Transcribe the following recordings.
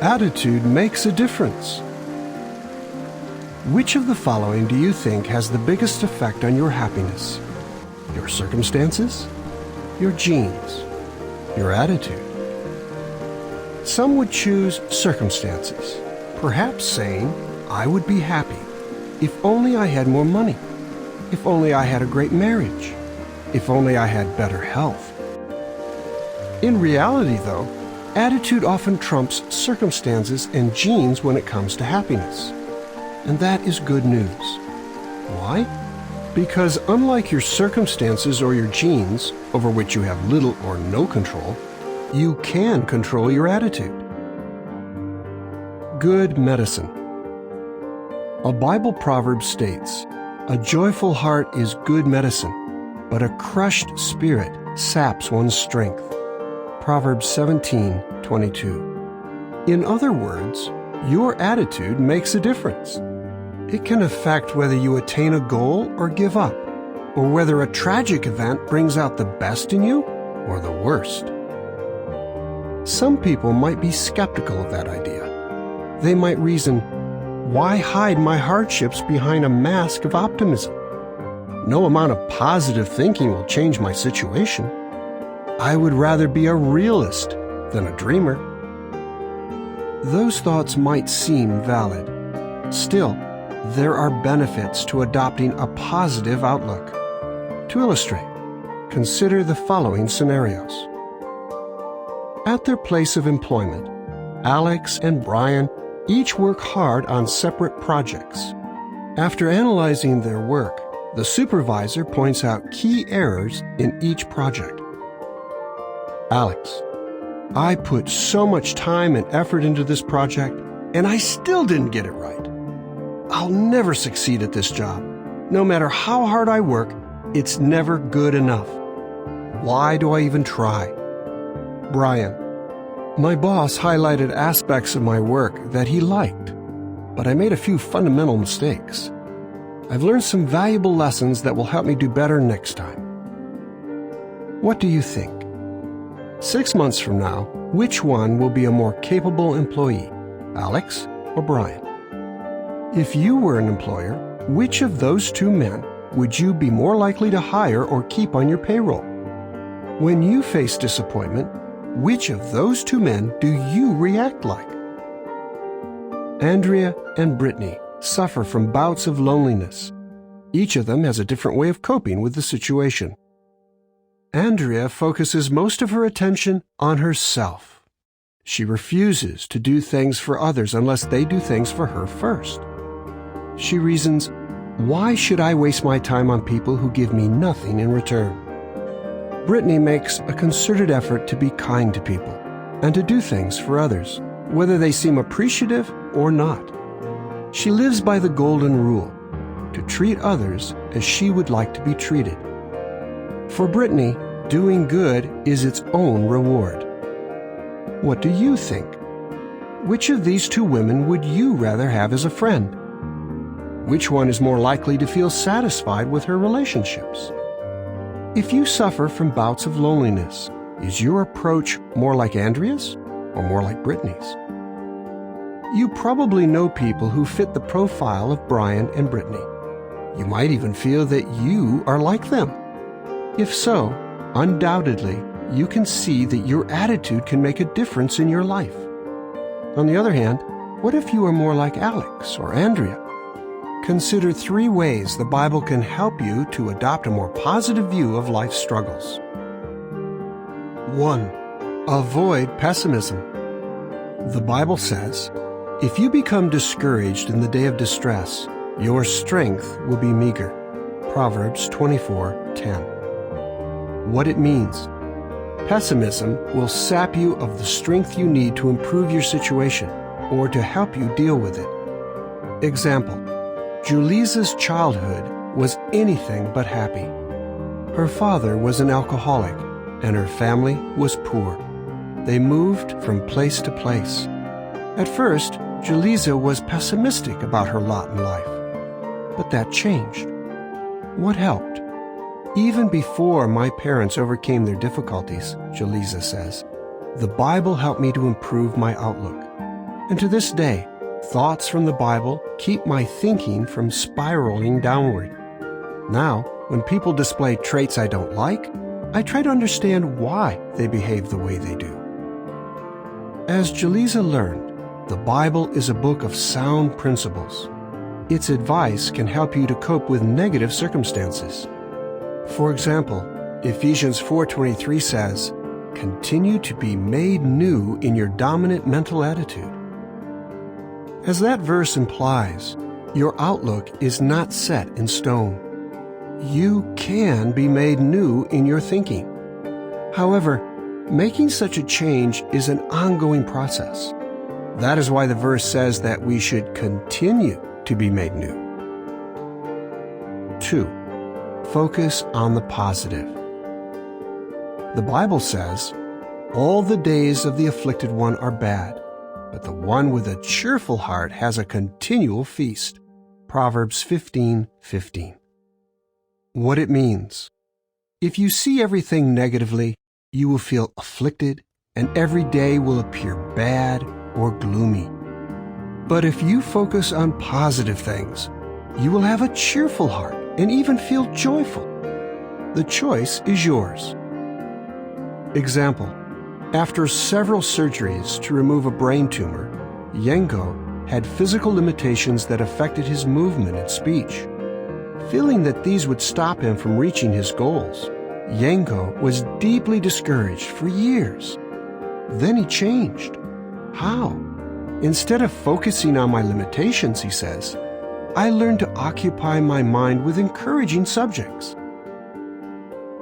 Attitude makes a difference. Which of the following do you think has the biggest effect on your happiness? Your circumstances? Your genes? Your attitude? Some would choose circumstances, perhaps saying, I would be happy if only I had more money, if only I had a great marriage, if only I had better health. In reality, though, attitude often trumps circumstances and genes when it comes to happiness. And that is good news. Why? Because unlike your circumstances or your genes, over which you have little or no control, you can control your attitude. Good medicine. A Bible proverb states, "A joyful heart is good medicine, but a crushed spirit saps one's strength." Proverbs 17:22. In other words, your attitude makes a difference. It can affect whether you attain a goal or give up, or whether a tragic event brings out the best in you or the worst. Some people might be skeptical of that idea. They might reason, why hide my hardships behind a mask of optimism? No amount of positive thinking will change my situation. I would rather be a realist than a dreamer. Those thoughts might seem valid. Still, there are benefits to adopting a positive outlook. To illustrate, consider the following scenarios. At their place of employment, Alex and Brian each work hard on separate projects. After analyzing their work, the supervisor points out key errors in each project. Alex, I put so much time and effort into this project, and I still didn't get it right. I'll never succeed at this job. No matter how hard I work, it's never good enough. Why do I even try? Brian, my boss highlighted aspects of my work that he liked, but I made a few fundamental mistakes. I've learned some valuable lessons that will help me do better next time. What do you think? 6 months from now, which one will be a more capable employee, Alex or Brian? If you were an employer, which of those two men would you be more likely to hire or keep on your payroll? When you face disappointment, which of those two men do you react like? Andrea and Brittany suffer from bouts of loneliness. Each of them has a different way of coping with the situation. Andrea focuses most of her attention on herself. She refuses to do things for others unless they do things for her first. She reasons, why should I waste my time on people who give me nothing in return? Brittany makes a concerted effort to be kind to people and to do things for others, whether they seem appreciative or not. She lives by the golden rule, to treat others as she would like to be treated. For Brittany, doing good is its own reward. What do you think? Which of these two women would you rather have as a friend? Which one is more likely to feel satisfied with her relationships? If you suffer from bouts of loneliness, is your approach more like Andrea's or more like Brittany's? You probably know people who fit the profile of Brian and Brittany. You might even feel that you are like them. If so, undoubtedly, you can see that your attitude can make a difference in your life. On the other hand, what if you are more like Alex or Andrea? Consider 3 ways the Bible can help you to adopt a more positive view of life's struggles. 1. Avoid pessimism. The Bible says, if you become discouraged in the day of distress, your strength will be meager. Proverbs 24:10. What it means. Pessimism will sap you of the strength you need to improve your situation or to help you deal with it. Example. Juliza's childhood was anything but happy. Her father was an alcoholic, and her family was poor. They moved from place to place. At first, Juliza was pessimistic about her lot in life. But that changed. What helped? Even before my parents overcame their difficulties, Juliza says, the Bible helped me to improve my outlook. And to this day, thoughts from the Bible keep my thinking from spiraling downward. Now, when people display traits I don't like, I try to understand why they behave the way they do. As Jaleesa learned, the Bible is a book of sound principles. Its advice can help you to cope with negative circumstances. For example, Ephesians 4:23 says, "Continue to be made new in your dominant mental attitude." As that verse implies, your outlook is not set in stone. You can be made new in your thinking. However, making such a change is an ongoing process. That is why the verse says that we should continue to be made new. 2. Focus on the positive. The Bible says, "All the days of the afflicted one are bad, but the one with a cheerful heart has a continual feast." Proverbs 15:15. What it means: if you see everything negatively, you will feel afflicted, and every day will appear bad or gloomy. But if you focus on positive things, you will have a cheerful heart and even feel joyful. The choice is yours. Example: after several surgeries to remove a brain tumor, Yenko had physical limitations that affected his movement and speech. Feeling that these would stop him from reaching his goals, Yenko was deeply discouraged for years. Then he changed. How? Instead of focusing on my limitations, he says, I learned to occupy my mind with encouraging subjects.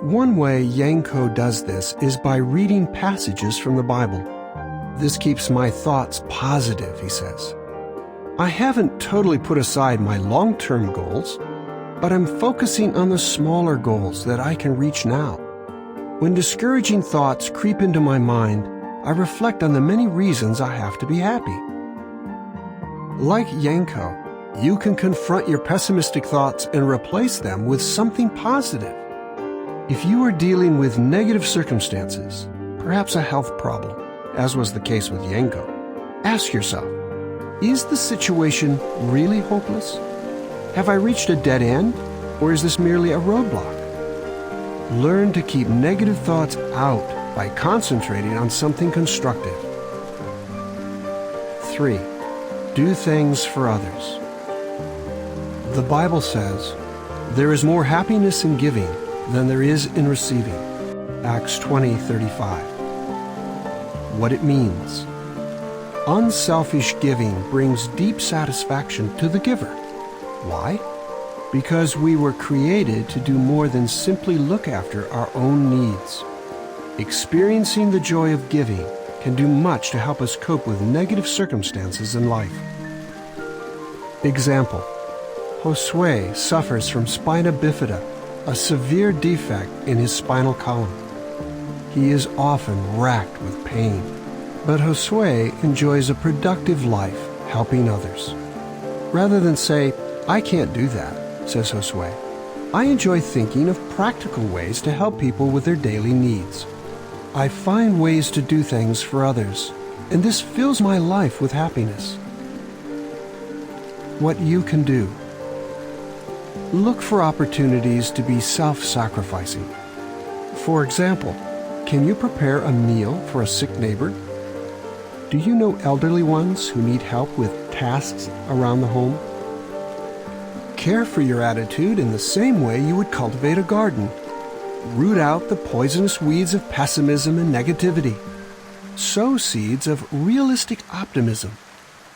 One way Yenko does this is by reading passages from the Bible. This keeps my thoughts positive, he says. I haven't totally put aside my long-term goals, but I'm focusing on the smaller goals that I can reach now. When discouraging thoughts creep into my mind, I reflect on the many reasons I have to be happy. Like Yenko, you can confront your pessimistic thoughts and replace them with something positive. If you are dealing with negative circumstances, perhaps a health problem, as was the case with Yenko, ask yourself, is the situation really hopeless? Have I reached a dead end, or is this merely a roadblock? Learn to keep negative thoughts out by concentrating on something constructive. 3. Do things for others. The Bible says, "There is more happiness in giving than there is in receiving." Acts 20:35. What it means: unselfish giving brings deep satisfaction to the giver. Why? Because we were created to do more than simply look after our own needs. Experiencing the joy of giving can do much to help us cope with negative circumstances in life. Example: Josue suffers from spina bifida, a severe defect in his spinal column. He is often racked with pain, but Josue enjoys a productive life helping others. Rather than say, "I can't do that," says Josue, I enjoy thinking of practical ways to help people with their daily needs. I find ways to do things for others, and this fills my life with happiness. What you can do: look for opportunities to be self-sacrificing. For example, can you prepare a meal for a sick neighbor? Do you know elderly ones who need help with tasks around the home? Care for your attitude in the same way you would cultivate a garden. Root out the poisonous weeds of pessimism and negativity. Sow seeds of realistic optimism,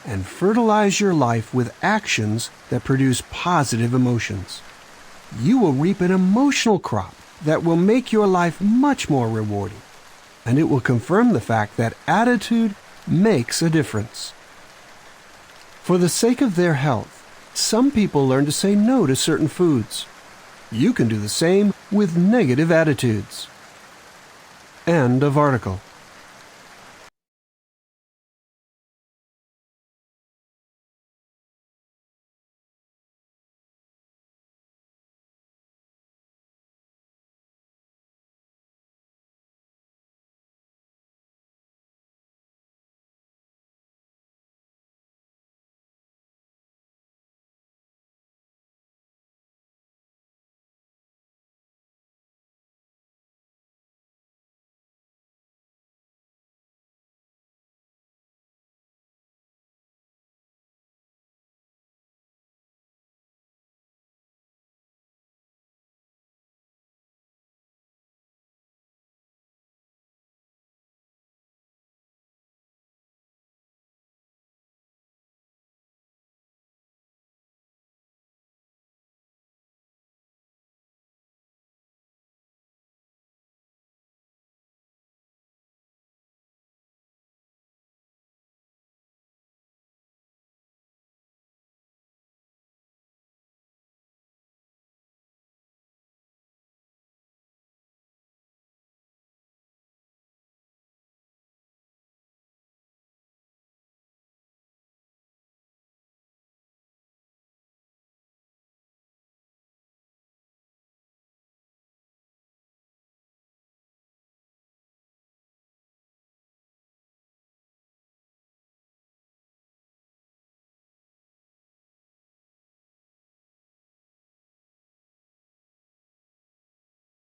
and fertilize your life with actions that produce positive emotions. You will reap an emotional crop that will make your life much more rewarding, and it will confirm the fact that attitude makes a difference. For the sake of their health, some people learn to say no to certain foods. You can do the same with negative attitudes. End of article.